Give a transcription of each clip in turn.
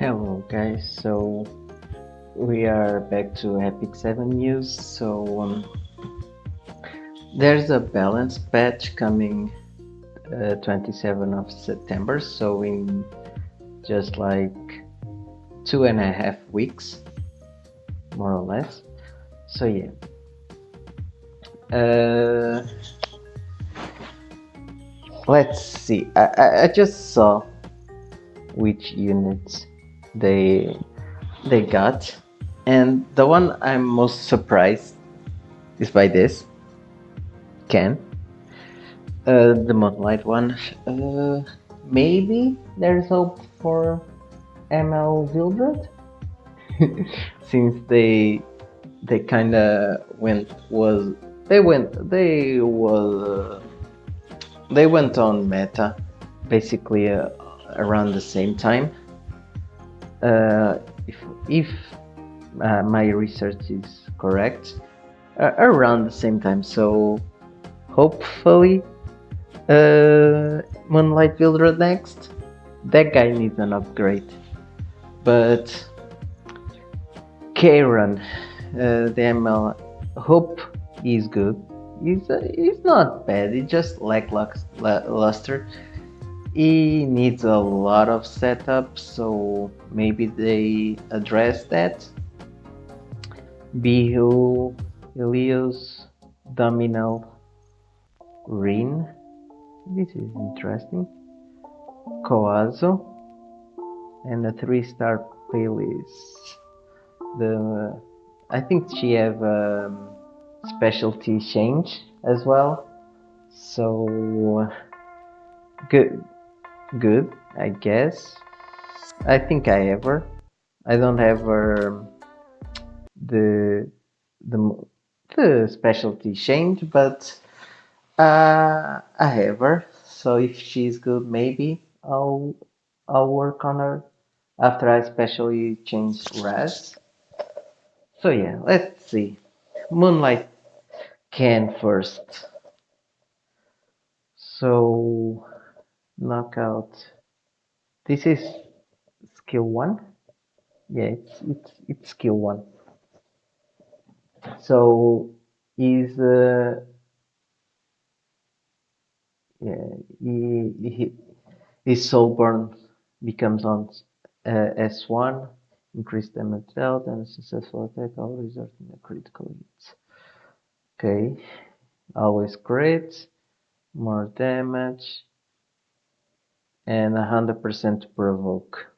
Hello guys, so we are back to Epic 7 news. There's a balance patch coming 27th of September, so in just like 2.5 weeks, more or less. So yeah, uh, let's see. I just saw which units they they got, and the one I'm most surprised is by this Ken. The Moonlight one. Maybe there's hope for ML Wildred, since they kind of they went on meta basically around the same time. Uh, if my research is correct, around the same time. So hopefully Moonlight Wildred next. That guy needs an upgrade. But Karen, the ML, hope he's good. He's not bad. He's just lackluster. He needs a lot of setup, so maybe they address that. Bihu, Elios, Dominal, Rin. This is interesting. Coazo, and a 3-star playlist. I think she have specialty change as well. So good, I guess. I think I have her. I don't have her the the the specialty change, but I have her. So if she's good, maybe I'll work on her after I specially change Raz. So yeah, let's see. Moonlight can first. So knockout. This is skill one. Yeah, it's skill one. So is yeah, his soulburn becomes on S1, increased damage dealt, and a successful attack all result in a critical hit. Okay, always crit, more damage, and 100% provoke.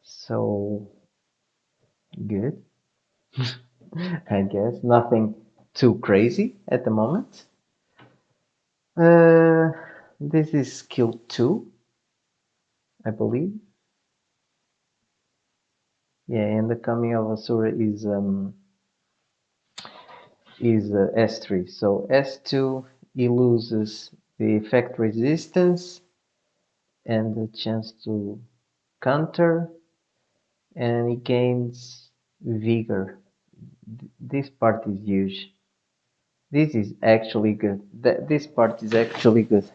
So good. I guess nothing too crazy at the moment. Uh, this is skill 2, I believe. Yeah, and the coming of Asura is S3. So S2, he loses the effect resistance and the chance to counter, and he gains vigor. This part is huge. This is actually good. This part is actually good.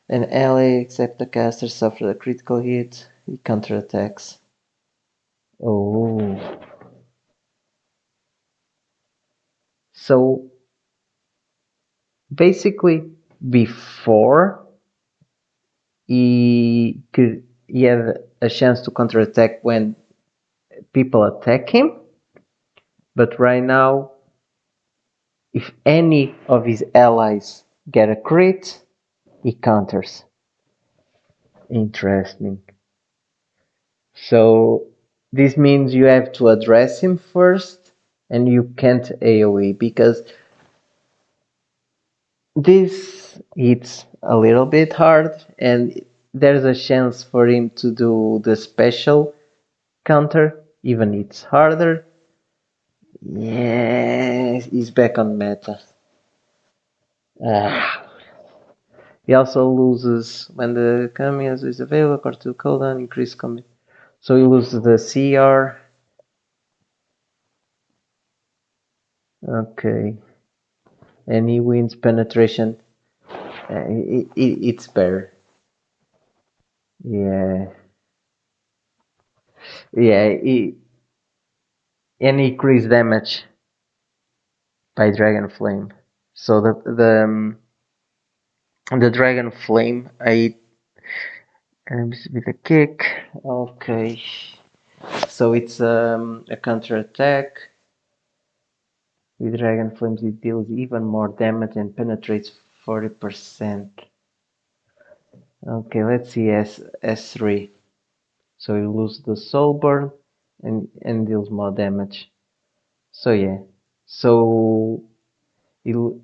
An ally except the caster suffers a critical hit, he counterattacks. Oh. So basically before he had a chance to counterattack when people attack him, but right now if any of his allies get a crit, he counters. Interesting. So this means you have to address him first, and you can't AoE because this hits a little bit hard, and there's a chance for him to do the special counter, even it's harder. Yeah, he's back on meta. Ah. He also loses when the Kamias is available or to cooldown increase combat. So he loses the CR. Okay. And he wins penetration. It's better. Yeah. Yeah, and increase damage by Dragon Flame. So the Dragon Flame, I with a kick. Okay, so it's a counter attack. With Dragon Flames, it deals even more damage and penetrates 40%. Okay, let's see S3. So you lose the Soul Burn and deals more damage. So yeah, so you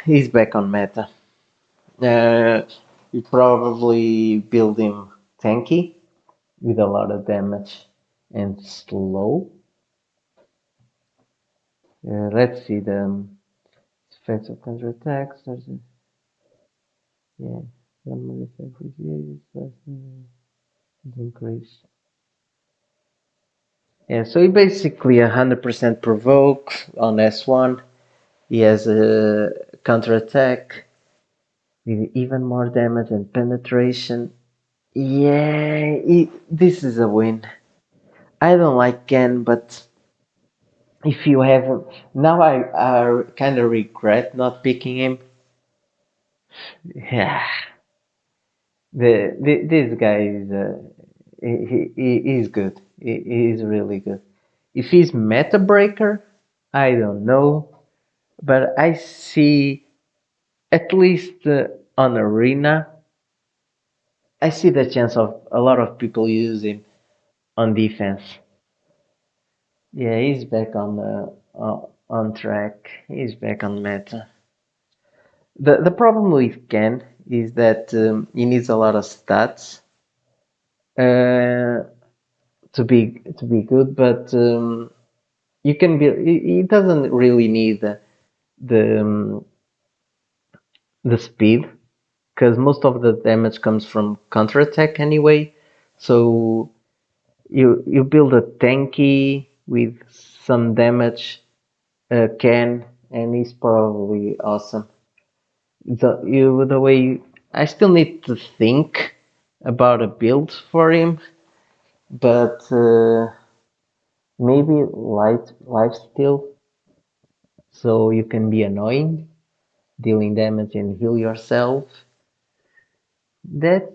he's back on meta. Uh, you probably build him tanky with a lot of damage and slow. Let's see the effects of counter attacks. Yeah, some effect increase. Yeah, so he basically 100% provoke on S1. He has a counter attack with even more damage and penetration. Yeah, this is a win. I don't like Ken, but if you have now, I kind of regret not picking him. Yeah, this guy is he's good. He is really good. If he's meta breaker, I don't know, but I see at least on arena, I see the chance of a lot of people use him on defense. Yeah, he's back on track. He's back on meta. The problem with Ken is that he needs a lot of stats uh, to be good, but you can be. He doesn't really need the speed because most of the damage comes from counter attack anyway. So you build a tanky with some damage Ken, and he's probably awesome. The way I still need to think about a build for him, but maybe life steal, so you can be annoying, dealing damage and heal yourself. That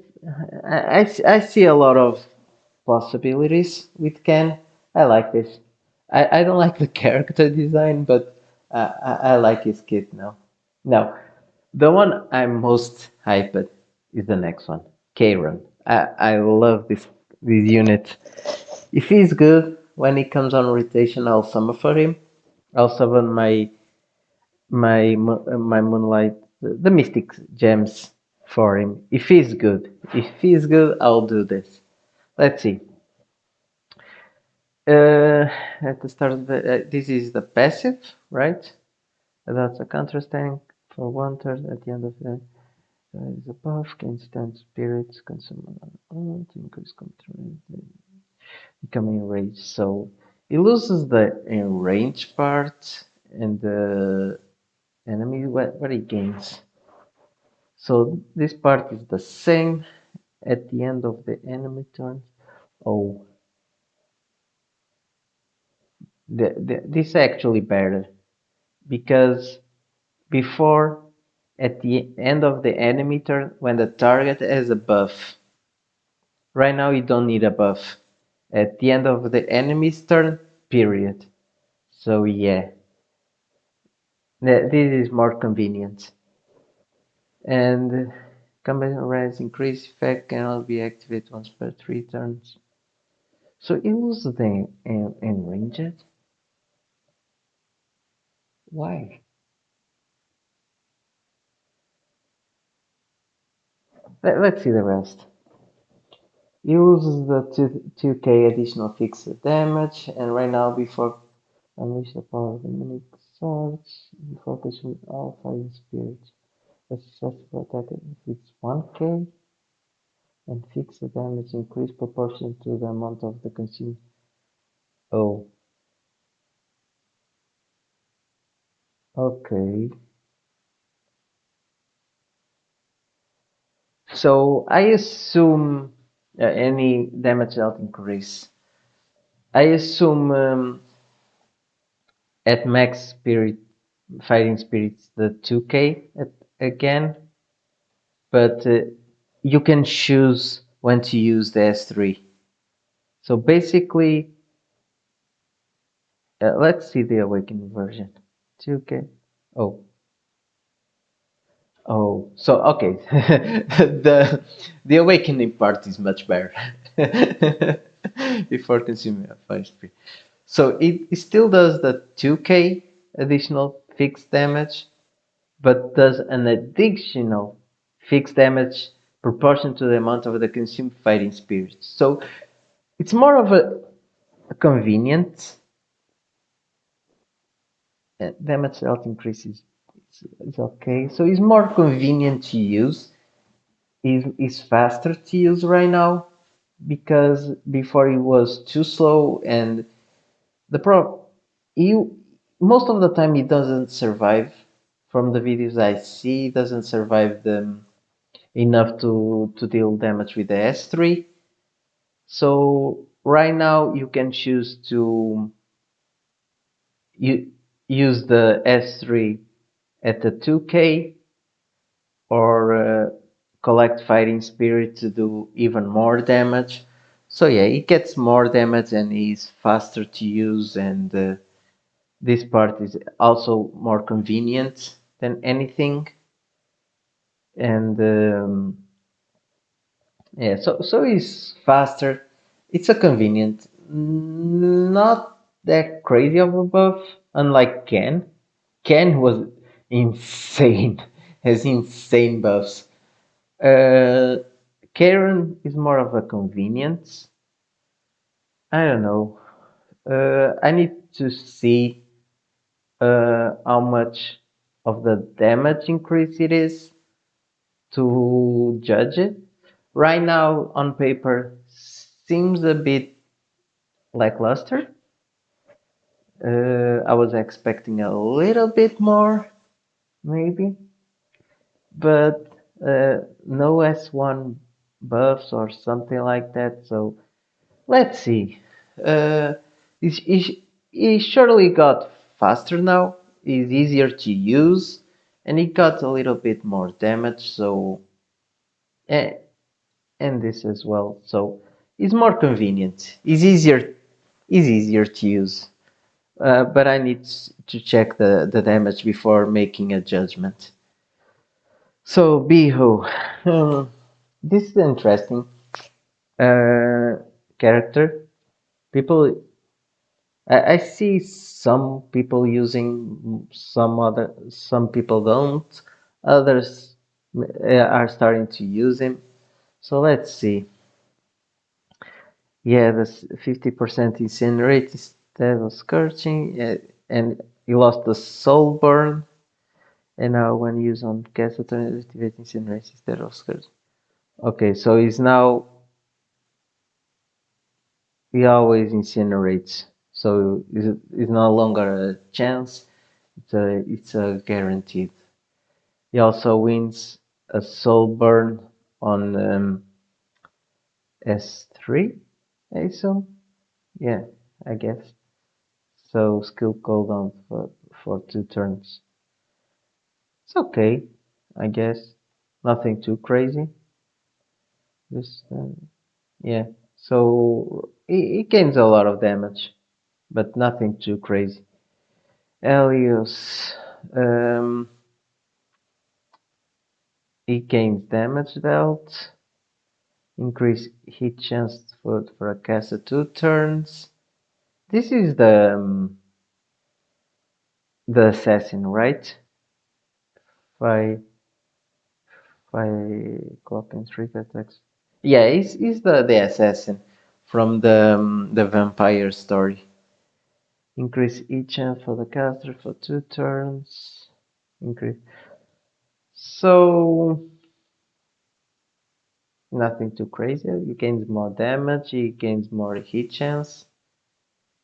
I see a lot of possibilities with Ken. I like this. I don't like the character design, but I like his kit now. Now, the one I'm most hyped is the next one, Karen. I love this unit. If he's good, when he comes on rotation, I'll summon for him. I'll summon my Moonlight, the Mystic gems for him. If he's good, I'll do this. Let's see. At the start of this is the passive, right? That's a counter tank for 1 turn. At the end of the is a buff, can stand spirits, consume to increase control, becoming enraged. So it loses the enraged part and the enemy what he gains. So this part is the same at the end of the enemy turn. Oh, this is actually better because before at the end of the enemy turn when the target has a buff. Right now you don't need a buff. At the end of the enemy's turn, period. So yeah, this is more convenient. And combat res increase effect cannot be activated once per 3 turns. So it loses the enraged. Why? Let's see the rest. He loses the 2k additional fixed damage, and right now before unleash the power of the mimic swords, you focus with all fighting spirits. A successful attack inflicts 1k and fixed damage increase proportion to the amount of the consumed. Oh, okay. So I assume. any damage dealt increase. I assume at max spirit fighting spirits the 2k again, but you can choose when to use the S3. So basically, let's see the awakening version. 2k. Oh, oh. So okay, the awakening part is much better before consuming a fire spirit. So it still does the 2k additional fixed damage, but does an additional fixed damage proportion to the amount of the consumed fighting spirits. So it's more of a convenient damage health increases. It's okay. So it's more convenient to use. Is faster to use right now because before it was too slow and the pro you most of the time it doesn't survive. From the videos I see, it doesn't survive them enough to deal damage with the S3. So right now you can choose to use the S3 at the 2k or collect fighting spirit to do even more damage. So yeah, it gets more damage and is faster to use, and this part is also more convenient than anything. And yeah, so it's faster. It's a convenient, not that crazy of a buff. Unlike Ken, Ken was insane, has insane buffs. Uh, Karen is more of a convenience. I don't know. I need to see how much of the damage increase it is to judge it. Right now, on paper, seems a bit lackluster. I was expecting a little bit more, maybe, but no S1 buffs or something like that. So let's see. Uh, he surely got faster now. He's easier to use, and he got a little bit more damage. So, eh, and this as well. So it's more convenient. It's easier. Is easier to use. But I need to check the damage before making a judgment. So Bihu, this is interesting character. People, I see some people using some people don't. Others are starting to use him. So let's see. Yeah, this 50% incinerate instead of scorching, and he lost the soul burn. And now when used on gas alternative, activate incinerate instead of scorching. Okay, so he's now he always incinerates. So it's no longer a chance. It's a guaranteed. He also wins a soul burn on S3, I assume. Yeah, I guess. So skill cooldown for 2 turns. It's okay, I guess. Nothing too crazy. Just yeah. So it gains a lot of damage, but nothing too crazy. Elios, he gains damage dealt, increase hit chance for a caster 2 turns. This is the assassin, right? Five clock and streak attacks. Yeah, he's the assassin from the vampire story. Increase each chance for the caster for 2 turns. Increase. So nothing too crazy. He gains more damage. He gains more hit chance.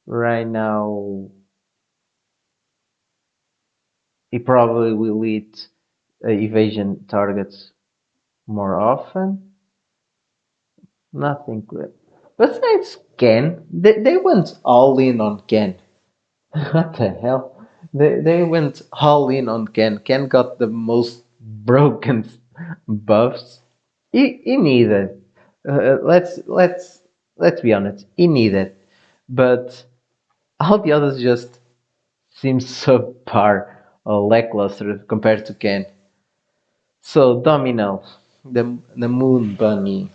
Right now, he probably will hit evasion targets more often. Nothing good. Besides Ken, they went all in on Ken. What the hell? They went all in on Ken. Ken got the most broken buffs. He needed. Let's be honest. He needed, but all the others just seem subpar or lackluster compared to Ken. So Domino, the Moon Bunny,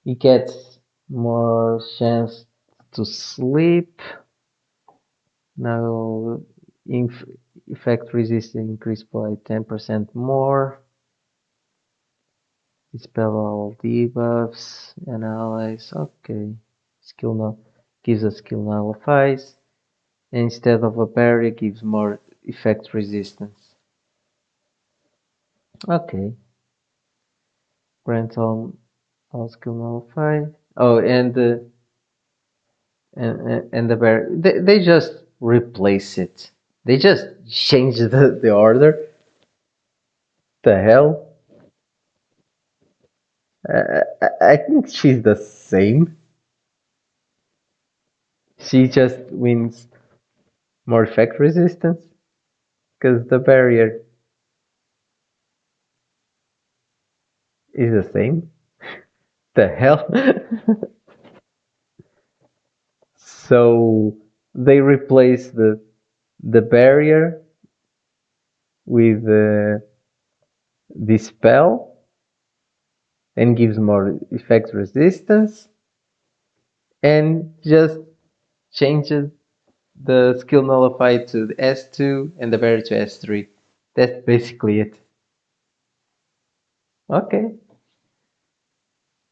he gets more chance to sleep. Now, inf- effect resistance increased by 10% more. Dispel all debuffs and allies. Okay. Skill no gives a skill nullifies. And instead of a barrier, gives more effect resistance. Okay. Grant all skill nullify. Oh, and the barrier. They just replace it. They just change the order. The hell? I think she's the same. She just wins more effect resistance because the barrier is the same. The hell? So they replace the barrier with dispel and gives more effect resistance and just changes the skill nullify to the S2 and the barrier to S3. That's basically it. Okay,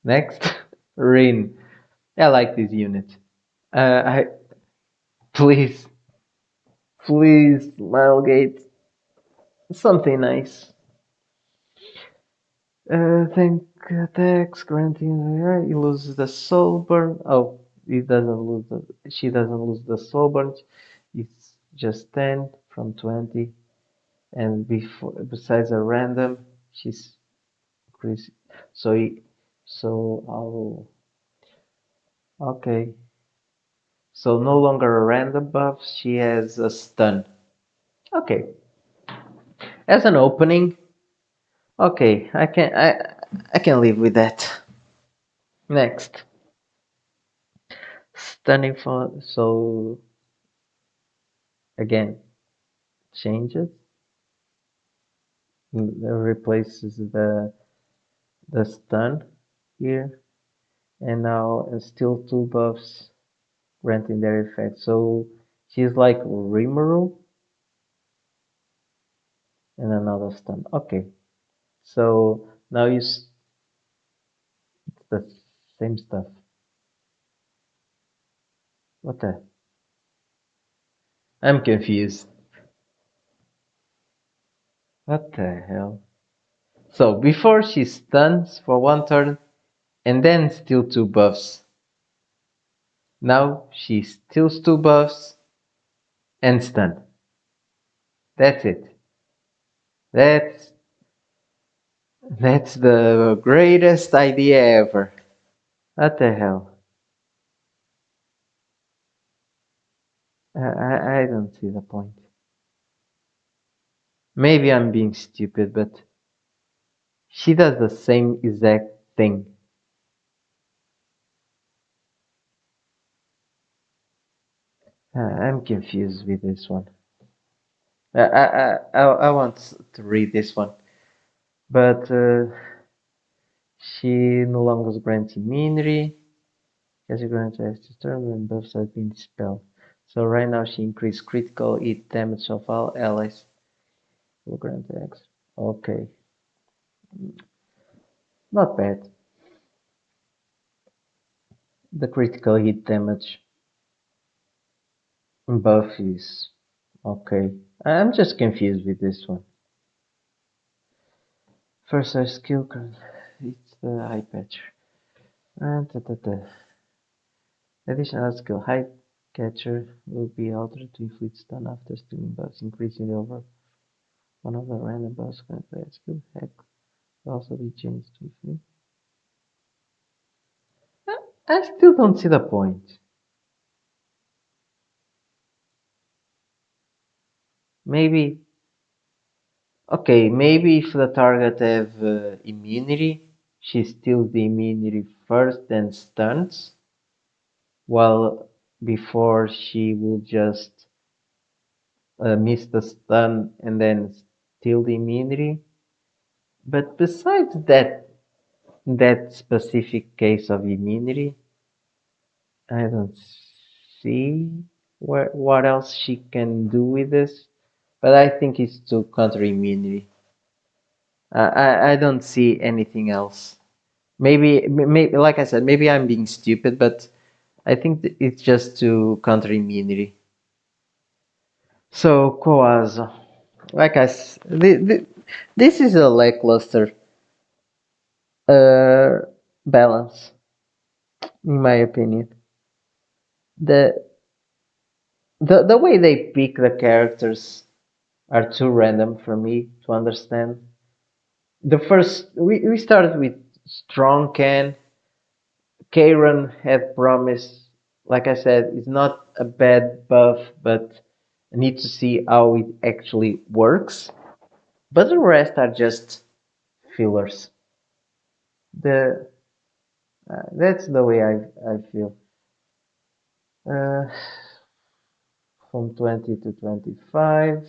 next. Rin. I like this unit. I please, please, Milegate, something nice. Think attacks granting. He loses the soul burn. Oh, he doesn't lose the. She doesn't lose the soul burn. It's just 10 from 20, and before besides a random, she's increased. So he, so I'll okay. So no longer a random buff. She has a stun. Okay, as an opening. Okay, I can live with that. Next, stunning for so again changes replaces the stun here, and now still two buffs granting their effect. So she's like Rimuru and another stun. Okay, so now it's the same stuff. What the? I'm confused. What the hell? So before she stuns for one turn and then steal two buffs. Now she steals two buffs and stun. That's it. That's that's the greatest idea ever. What the hell? I don't see the point. Maybe I'm being stupid, but she does the same exact thing. I'm confused with this one. I want to read this one, but she no longer grants immunity. As you grant has to turn when buffs have been dispelled. So right now she increased critical hit damage of all allies. Will grant X. Okay, not bad. The critical hit damage buff is okay. I'm just confused with this one. First search skill, it's the eye patch. And additional skill, high catcher will be altered to inflict stun after stealing buffs, increasing the over one of the random buffs granted by skill. Heck will also be changed to inflict. I still don't see the point. Maybe, okay, maybe if the target have immunity, she steals the immunity first, then stuns, while before she will just miss the stun and then steal the immunity. But besides that specific case of immunity, I don't see what else she can do with this. But I think it's to counter immunity. I don't see anything else. Maybe like I said, maybe I'm being stupid, but I think it's just to counter immunity. So Koazo, like this is a lackluster uh, balance, in my opinion. The the way they pick the characters are too random for me to understand. The first we started with Strong Ken. Karen had promised, like I said, it's not a bad buff, but I need to see how it actually works. But the rest are just fillers. The That's the way I feel. Uh, from 20 to 25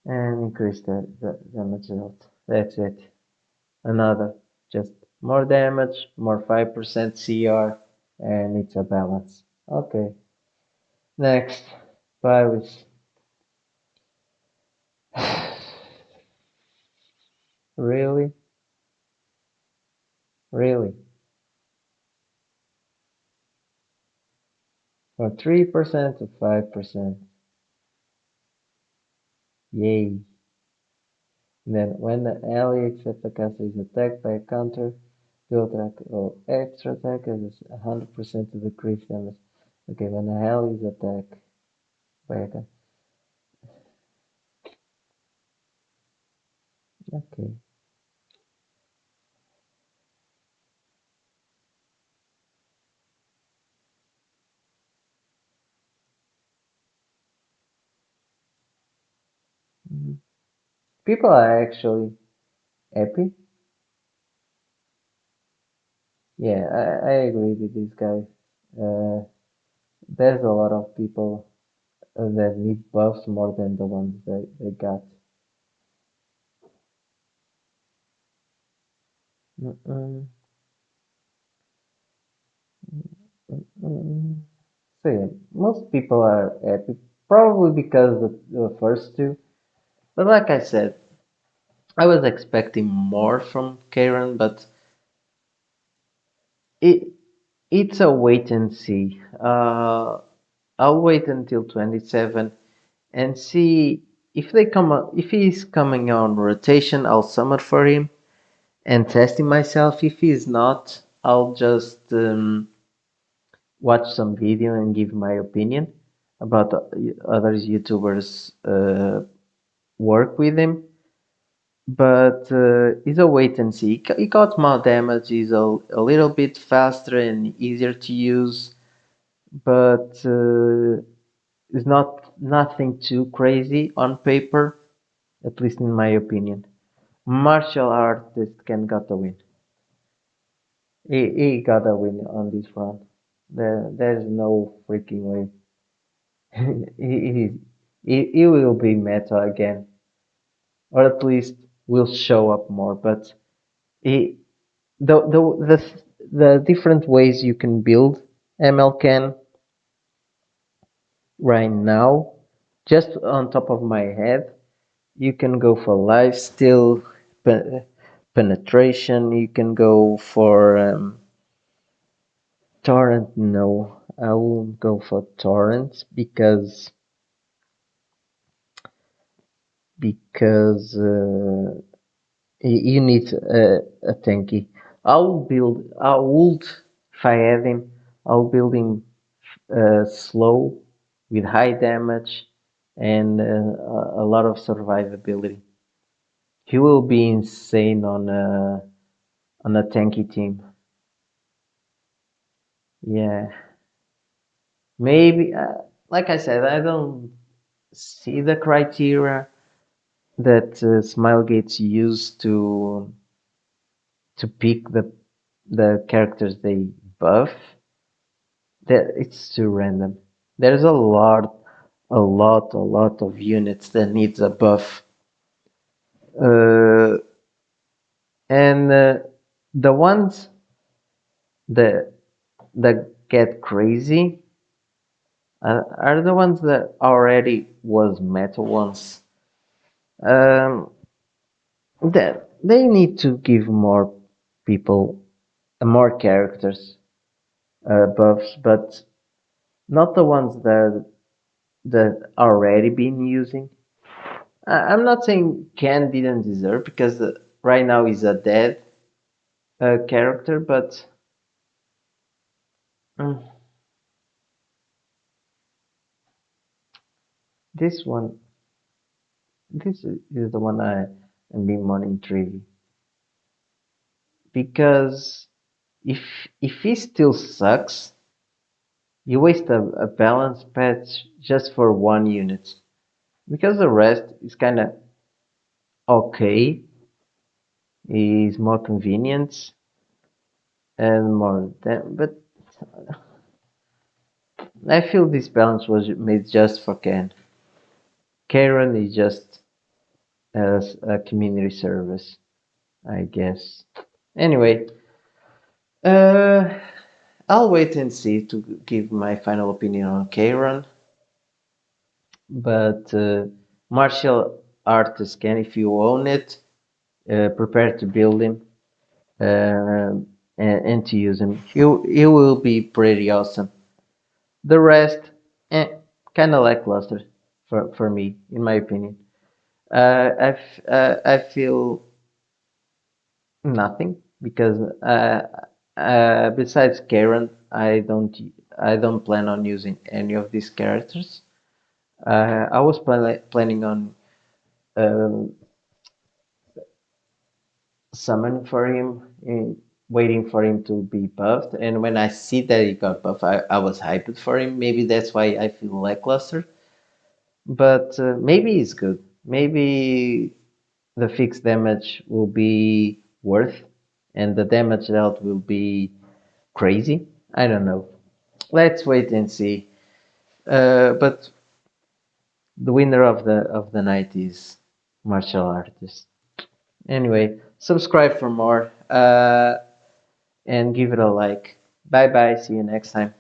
and increase the damage out. That's it. Another, just more damage, more 5% CR, and it's a balance. Okay, next, Pyrus. Really? Really? From 3% to 5%. Yay. Then, when the ally except the caster is attacked by a counter, the attack or extra attack is 100% to decrease damage. Okay, when the ally is attacked by a counter. Okay. Mhm. People are actually happy. Yeah, I agree with this guy. Uh, there's a lot of people that need buffs more than the ones they got. Mm-mm, mm-mm. So yeah, most people are happy, probably because the first two. But like I said, I was expecting more from Karen, but it it's a wait and see. I'll wait until 27 and see if if he's coming on rotation. I'll summon for him and testing myself. If he's not, I'll just watch some video and give my opinion about other YouTubers' work with him. But it's a wait and see. He got more damage. He's a little bit faster and easier to use, but it's nothing too crazy on paper, at least in my opinion. Martial artist can got a win. He got a win on this front. There's no freaking way. he, he will be meta again, or at least will show up more. But he, the different ways you can build MLCan right now, just on top of my head, you can go for lifesteal, penetration. You can go for torrent. No, I won't go for torrent because you need a tanky. I would, if I had him, I'll build him slow with high damage and a lot of survivability. He will be insane on a tanky team. Yeah, maybe. Like I said, I don't see the criteria that Smilegate's use to pick the characters they buff. That it's too random. There's a lot of units that needs a buff, uh, and the ones that get crazy are the ones that already was meta once. Um, that they need to give more people more characters buffs, but not the ones that already been using. I'm not saying Ken didn't deserve because right now he's a dead character, but mm, this one, this is the one am being more intrigued because if if he still sucks, you waste a balance patch just for one unit because the rest is kind of okay, is more convenient and more but I feel this balance was made just for Ken. Karen is just as a community service, I guess. Anyway, uh, I'll wait and see to give my final opinion on Karen. But martial artist Ken, if you own it, prepare to build him and to use him. He will be pretty awesome. The rest, kind of lackluster for me, in my opinion. I feel nothing because besides Karen, I don't plan on using any of these characters. I was planning on um, summoning for him, waiting for him to be buffed, and when I see that he got buffed, I was hyped for him. Maybe that's why I feel lackluster. But maybe it's good. Maybe the fixed damage will be worth, and the damage dealt will be crazy. I don't know. Let's wait and see. But the winner of the night is martial artist. Anyway, subscribe for more and give it a like. Bye bye. See you next time.